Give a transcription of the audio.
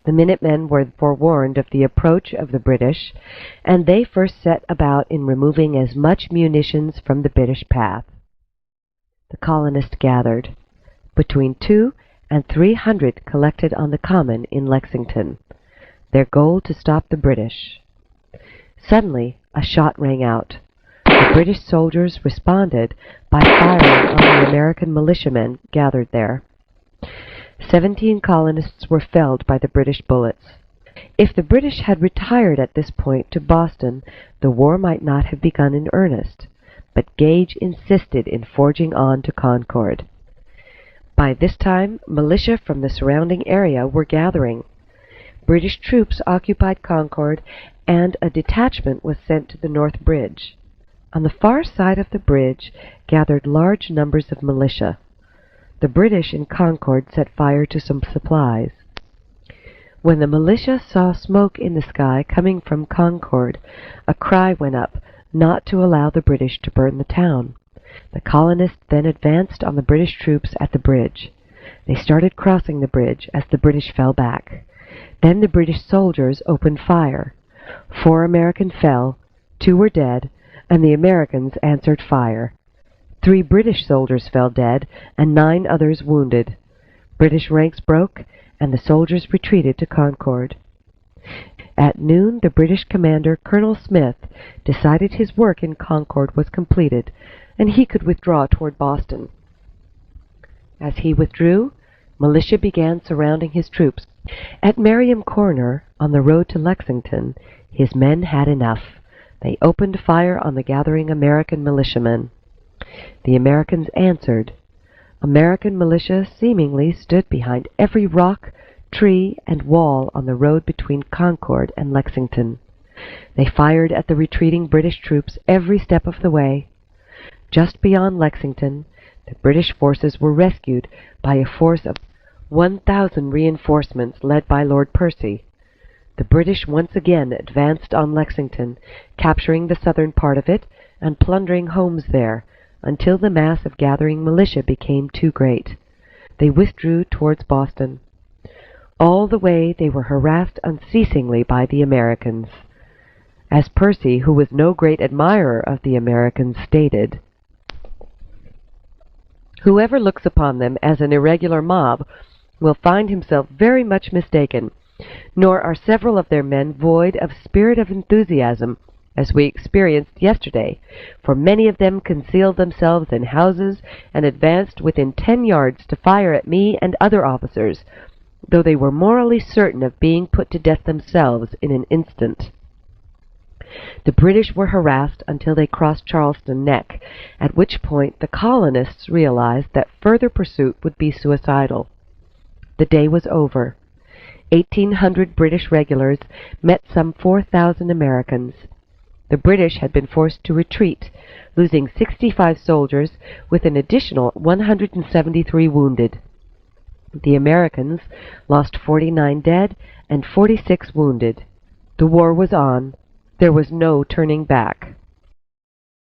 The Minutemen were forewarned of the approach of the British, and they first set about in removing as much munitions from the British path. The colonists gathered. Between 200 and 300 collected on the Common in Lexington, their goal to stop the British. Suddenly, a shot rang out. The British soldiers responded by firing on the American militiamen gathered there. 17 colonists were felled by the British bullets. If the British had retired at this point to Boston, the war might not have begun in earnest, but Gage insisted in forging on to Concord. By this time, militia from the surrounding area were gathering. British troops occupied Concord, and a detachment was sent to the North Bridge. On the far side of the bridge gathered large numbers of militia. The British in Concord set fire to some supplies. When the militia saw smoke in the sky coming from Concord, a cry went up not to allow the British to burn the town. The colonists then advanced on the British troops at the bridge. They started crossing the bridge as the British fell back. Then the British soldiers opened fire. 4 Americans fell, 2 were dead, and the Americans answered fire. 3 British soldiers fell dead, and 9 others wounded. British ranks broke, and the soldiers retreated to Concord. At noon, the British commander, Colonel Smith, decided his work in Concord was completed, and he could withdraw toward Boston. As he withdrew, militia began surrounding his troops. At Merriam Corner, on the road to Lexington, his men had enough. They opened fire on the gathering American militiamen. The Americans answered. American militia seemingly stood behind every rock, tree, and wall on the road between Concord and Lexington. They fired at the retreating British troops every step of the way. Just beyond Lexington, the British forces were rescued by a force of 1,000 reinforcements led by Lord Percy. The British once again advanced on Lexington, capturing the southern part of it and plundering homes there, until the mass of gathering militia became too great. They withdrew towards Boston. All the way they were harassed unceasingly by the Americans. As Percy, who was no great admirer of the Americans, stated, "Whoever looks upon them as an irregular mob will find himself very much mistaken, nor are several of their men void of spirit of enthusiasm, as we experienced yesterday, for many of them concealed themselves in houses and advanced within 10 yards to fire at me and other officers, though they were morally certain of being put to death themselves in an instant." The British were harassed until they crossed Charleston Neck, at which point the colonists realized that further pursuit would be suicidal. The day was over. 1,800 British regulars met some 4,000 Americans. The British had been forced to retreat, losing 65 soldiers with an additional 173 wounded. The Americans lost 49 dead and 46 wounded. The war was on. There was no turning back.